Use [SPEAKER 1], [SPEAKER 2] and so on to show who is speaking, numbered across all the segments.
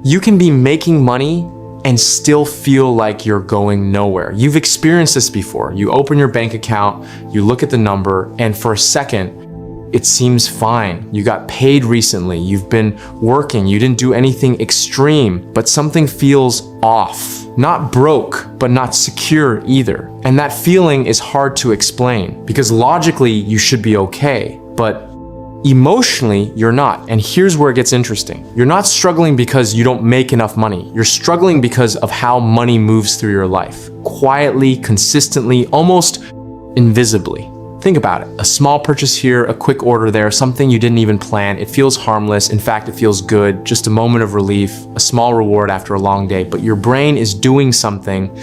[SPEAKER 1] You can be making money and still feel like you're going nowhere. You've experienced this before. You open your bank account, you look at the number, and for a second, it seems fine. You got paid recently, you've been working, you didn't do anything extreme, but something feels off. Not broke, but not secure either. And that feeling is hard to explain because logically you should be okay, but emotionally, you're not. And here's where it gets interesting. You're not struggling because you don't make enough money. You're struggling because of how money moves through your life. Quietly, consistently, almost invisibly. Think about it. A small purchase here, a quick order there, something you didn't even plan. It feels harmless. In fact, it feels good. Just a moment of relief, a small reward after a long day. But your brain is doing something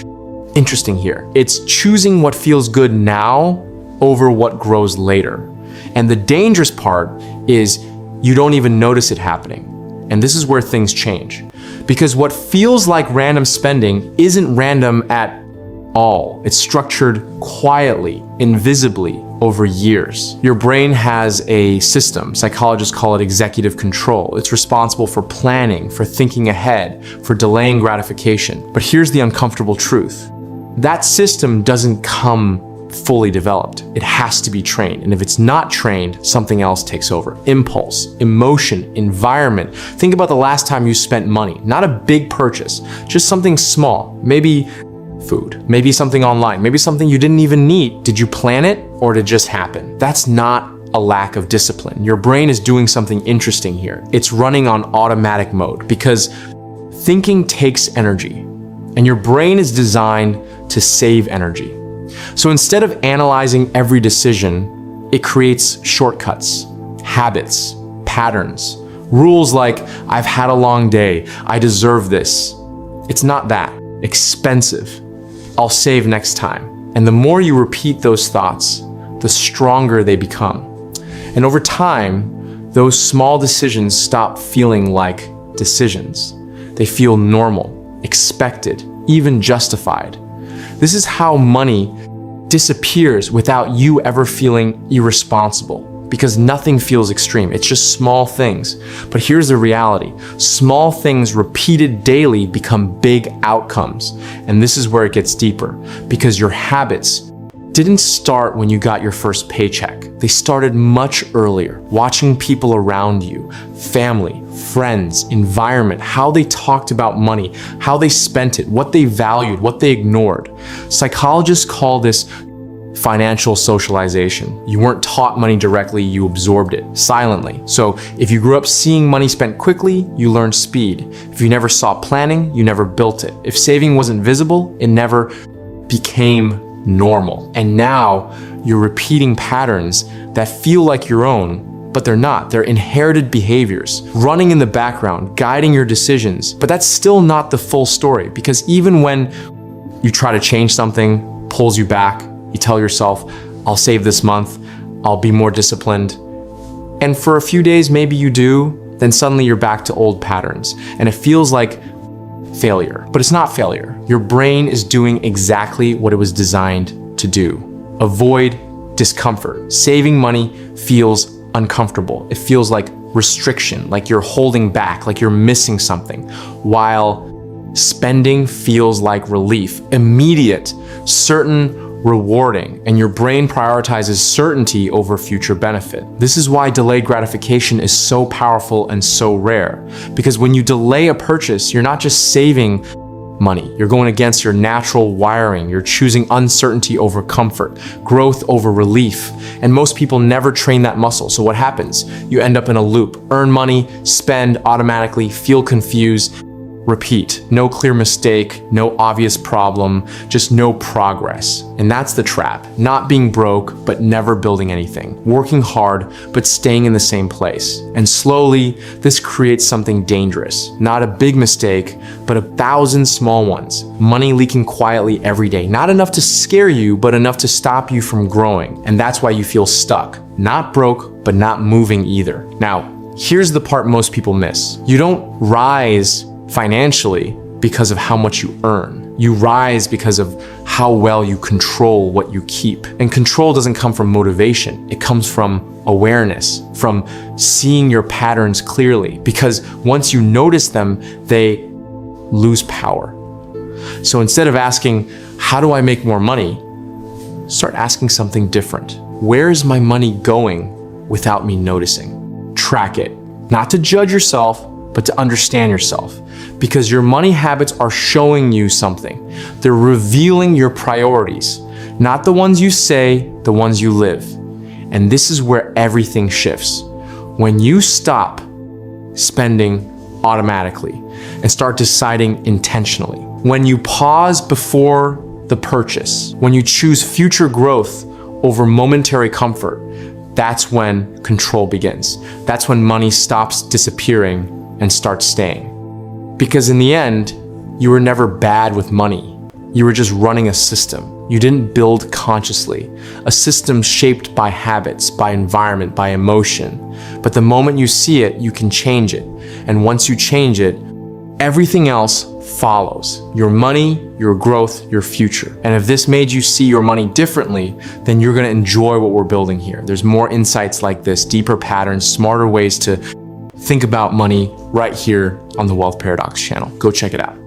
[SPEAKER 1] interesting here. It's choosing what feels good now over what grows later. And the dangerous part is you don't even notice it happening. And this is where things change. Because what feels like random spending isn't random at all. It's structured quietly, invisibly over years. Your brain has a system. Psychologists call it executive control. It's responsible for planning, for thinking ahead, for delaying gratification. But here's the uncomfortable truth. That system doesn't come fully developed. It has to be trained. And if it's not trained, something else takes over. Impulse, emotion, environment. Think about the last time you spent money. Not a big purchase, just something small. Maybe food, maybe something online, maybe something you didn't even need. Did you plan it or did it just happen? That's not a lack of discipline. Your brain is doing something interesting here. It's running on automatic mode because thinking takes energy and your brain is designed to save energy. So instead of analyzing every decision, it creates shortcuts, habits, patterns, rules like, I've had a long day, I deserve this. It's not that. Expensive. I'll save next time. And the more you repeat those thoughts, the stronger they become. And over time, those small decisions stop feeling like decisions. They feel normal, expected, even justified. This is how money disappears without you ever feeling irresponsible because nothing feels extreme. It's just small things. But here's the reality. Small things repeated daily become big outcomes. And this is where it gets deeper because your habits didn't start when you got your first paycheck. They started much earlier, watching people around you, family, friends, environment, how they talked about money, how they spent it, what they valued, what they ignored. Psychologists call this financial socialization. You weren't taught money directly, you absorbed it silently. So if you grew up seeing money spent quickly, you learned speed. If you never saw planning, you never built it. If saving wasn't visible, it never became normal. And now you're repeating patterns that feel like your own, but they're not. They're inherited behaviors, running in the background, guiding your decisions. But that's still not the full story because even when you try to change something, pulls you back, you tell yourself, I'll save this month, I'll be more disciplined. And for a few days, maybe you do, then suddenly you're back to old patterns. And it feels like failure, but it's not failure. Your brain is doing exactly what it was designed to do. Avoid discomfort. Saving money feels uncomfortable. It feels like restriction, like you're holding back, like you're missing something, while spending feels like relief, immediate, certain, rewarding, and your brain prioritizes certainty over future benefit. This is why delayed gratification is so powerful and so rare. Because when you delay a purchase, you're not just saving money, you're going against your natural wiring. You're choosing uncertainty over comfort, growth over relief. And most people never train that muscle. So what happens? You end up in a loop. Earn money, spend automatically, feel confused, repeat. No clear mistake, no obvious problem, just no progress. And that's the trap. Not being broke, but never building anything. Working hard, but staying in the same place. And slowly, this creates something dangerous. Not a big mistake, but 1,000 small ones. Money leaking quietly every day. Not enough to scare you, but enough to stop you from growing. And that's why you feel stuck. Not broke, but not moving either. Now, here's the part most people miss. You don't rise financially because of how much you earn. You rise because of how well you control what you keep. And control doesn't come from motivation. It comes from awareness, from seeing your patterns clearly. Because once you notice them, they lose power. So instead of asking, how do I make more money? Start asking something different. Where is my money going without me noticing? Track it. Not to judge yourself, but to understand yourself. Because your money habits are showing you something. They're revealing your priorities, not the ones you say, the ones you live. And this is where everything shifts. When you stop spending automatically and start deciding intentionally. When you pause before the purchase, when you choose future growth over momentary comfort, that's when control begins. That's when money stops disappearing and starts staying. Because in the end, you were never bad with money. You were just running a system. You didn't build consciously. A system shaped by habits, by environment, by emotion. But the moment you see it, you can change it. And once you change it, everything else follows. Your money, your growth, your future. And if this made you see your money differently, then you're gonna enjoy what we're building here. There's more insights like this, deeper patterns, smarter ways to think about money right here on the Wealth Paradox channel. Go check it out.